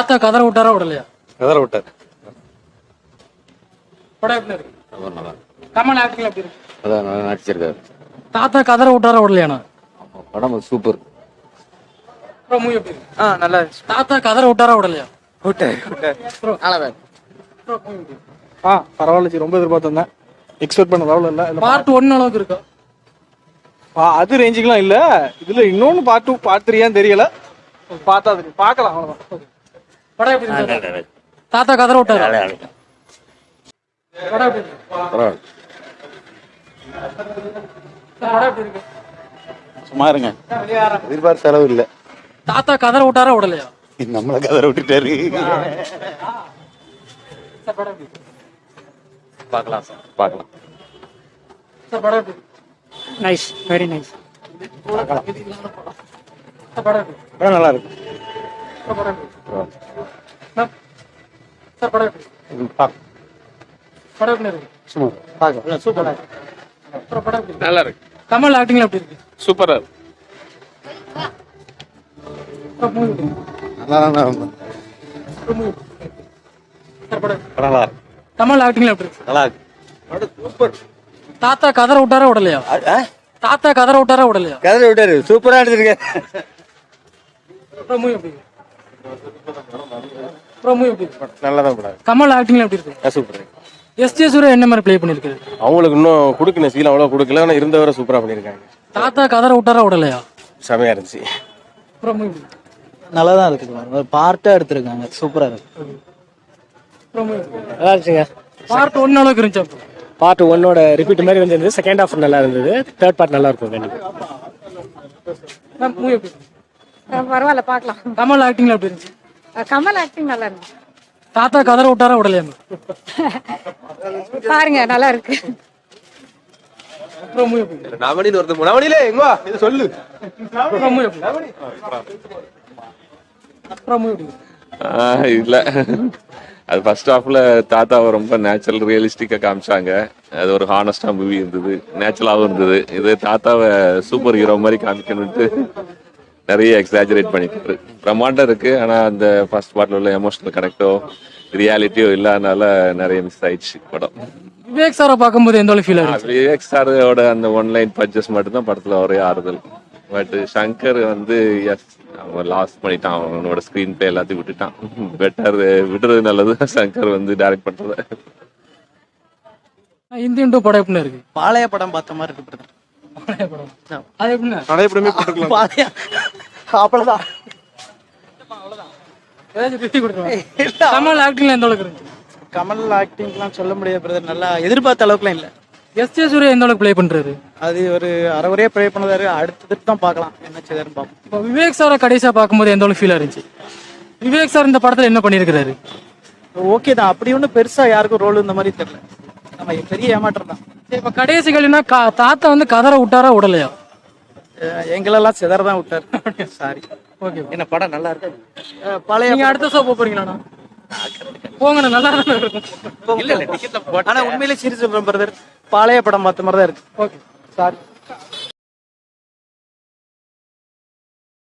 தாத்தா கதற விட்டாரா விடலையா? கதற விட்டார். படம் எப்படி இருக்கு? கமல் ஆக்டிங் எப்படி இருக்கு? அதான் நல்லா நடிச்சிருக்காரு. தாத்தா கதற விட்டாரா விடலையாண்ணா? படம் சூப்பர். மூவி எப்படி இருக்கு? நல்லா இருந்துச்சு. தாத்தா கதற விட்டாரா விடலையா? பரவாயில்ல, ரொம்ப எதிர்பார்த்திருந்தேன். எக்ஸ்பெக்ட் பண்ண லெவல் இல்ல. பார்ட் 1 அளவுக்கு இருக்கா? அது ரேஞ்சுக்குலாம் இல்ல. இதுல இன்னொன்னு பார்ட் 2 பார்ட் 3 தெரியல. பார்த்தா தெரியும், பார்க்கலாம், அவ்வளவுதான். படம் எப்படி இருக்கு? தாத்தா கதற விட்டாரா? படம் எப்படி இருக்கு? படம் எப்படி இருக்கு? சும்மா இருங்க. எதிர்பார்த்த செலவு இல்ல. தாத்தா கதற விட்டாரா விடலையா? நம்மள கதற விட்டுட்டாரு. பார்க்கலாம் சார், பார்க்கலாம். படம் எப்படி இருக்கு? Nice, very nice. படம் எப்படி இருக்கு? படம் நல்லா இருக்கு. படம் எப்படி இருக்கு? படம் எப்படி இருக்கு? படம் எப்படி இருக்கு? சூப்பரா படம் எப்படி இருக்கு? நல்லா இருக்கு. கமல் ஆக்டிங்ல எப்படி இருக்கு? சூப்பரா இருக்கு. நல்லா தான் நல்லா இருக்கு. கமல் ஆக்டிங்ல எப்படி இருக்கு? நல்லா இருக்கு. படம் சூப்பர். தாத்தா கதற விட்டாரா விடலையா? தாத்தா கதற விட்டாரா விடலையா? கதற விட்டாரு. சூப்பரா எடுத்திருக்க. மூவி எப்படி இருக்கு? மூவி எப்படி இருக்கு? நல்லா தான் படம். கமல் ஆக்டிங்ல எப்படி இருக்கு? சூப்பர். எஸ்.ஜே. சூர்யா என்ன மாதிரி ப்ளே பண்ணிருக்காரு? அவங்களுக்கு இன்னும் கொடுக்கணும் சீல், அவ்வளோ கொடுக்கல. ஆனால் இருந்தவரை சூப்பராக பண்ணியிருக்காங்க. தாத்தா கதற விட்டாரா விடலையா? செமையா இருந்துச்சு. நல்லா தான் இருக்கு. பார்ட்டா எடுத்திருக்காங்க, சூப்பரா இருக்கு. நல்லா இருந்துச்சுங்க. பார்ட் 1 அளவுக்கு இருந்துச்சு. பார்ட் 1ஓட ரிப்பீட் மாதிரி வந்து செகண்ட் ஹாஃப் நல்லா இருந்தது. தேர்ட் பார்ட் நல்லா இருக்கும் கண்டிப்பா. மூவி எப்படி இருக்கு? பரவாயில்ல, பார்க்கலாம். கமல் ஆக்டிங்ல எப்படி இருந்துச்சு? கமல் ஆக்டிங் நல்லா இருந்துச்சு. தாத்தா கதற விட்டாரா விடலையா? பாருங்க, நல்லா இருக்கு. நவனில ஒருத்தர் நவனில எங்க வா இது சொல்லு. இல்ல அது ஃபர்ஸ்ட் ஹாஃப்ல தாத்தாவை ரொம்ப நேச்சுரல் ரியலிஸ்டிக்கா காமிச்சாங்க. அது ஒரு ஹானஸ்டா மூவி இருந்தது, நேச்சுரலாவும் இருந்தது. இது தாத்தாவை சூப்பர் ஹீரோ மாதிரி காமிக்கணும்ட்டு நிறைய எக்ஸாஜரேட் பண்ணிட்டு பிரம்மாண்டம் இருக்கு. ஆனா அந்த ஃபர்ஸ்ட் பார்ட்ல உள்ள எமோஷனல் கனெக்டோ ரியாலிட்டியோ இல்லாதனால நிறைய மிஸ் ஆயிடுச்சு படம். விவேக் சாரை பார்க்கும்போது எந்த ஃபீல் ஆச்சு? விவேக் சாரோட அந்த ஒன்லைன் பட்ஜஸ் மட்டும் தான் படத்துல ஒரே ஆறுதல். பட் சங்கர் வந்து அவன் லாஸ் பண்ணிட்டான். அவனோட ஸ்கிரீன் பிளே எல்லாத்தையும் விட்டுட்டான். பெட்டர் விடுறது நல்லது. சங்கர் வந்து டைரக்ட் பண்றது. இந்தியன் 2 படம் எப்படி இருக்கு? பாளைய படம் பார்த்த மாதிரி இருக்கு பிரதர். பழைய படம். அது எப்படின்னா நடைபெறமே போட்டுக்கலாம். பாளைய அவ்வளவுதான். ஏதாச்சும் ரிவ்யூ கொடுங்க. கமல் ஆக்டிங்ல எந்த அளவுக்கு இருந்துச்சு? கமல் ஆக்டிங்லாம் சொல்ல முடியாது பிரதர். நல்லா எதிர்பார்த்த அளவுக்குலாம் இல்ல. எஸ்.ஜே. சூர்யா எந்த அளவுக்கு ப்ளே பண்றாரு? அது ஒரு அரைவரையா ப்ளே பண்ணதாரு. அடுத்தது தான் பார்க்கலாம் என்ன செய்தாருன்னு பார்ப்போம். இப்போ விவேக் சாரை கடைசியா பார்க்கும்போது எந்த அளவுக்கு ஃபீல் இருந்துச்சு? விவேக் சார் இந்த படத்துல என்ன பண்ணிருக்காரு? ஓகே தான். அப்படி ஒன்றும் பெருசா யாருக்கும் ரோல் இந்த மாதிரி தெரியல. நம்ம பெரிய ஏமாற்றம் தான். இப்ப கடைசி கல்வினா தாத்தா வந்து கதற விட்டாரா விடலையா? எங்களெல்லாம் சிதற தான் விட்டார். சாரி. ஓகே. என்ன படம் நல்லா இருக்கு. பழைய நீங்க அடுத்த ஷோ போறீங்களாண்ணா? போங்கண்ணா, நல்லா தானே இருக்கும். இல்ல டிக்கெட்ல போட்டா. ஆனா உண்மையிலே சீரியஸ் பிரதர், பழைய படம் பார்த்த மாதிரி தான் இருக்கு. Okay, sorry.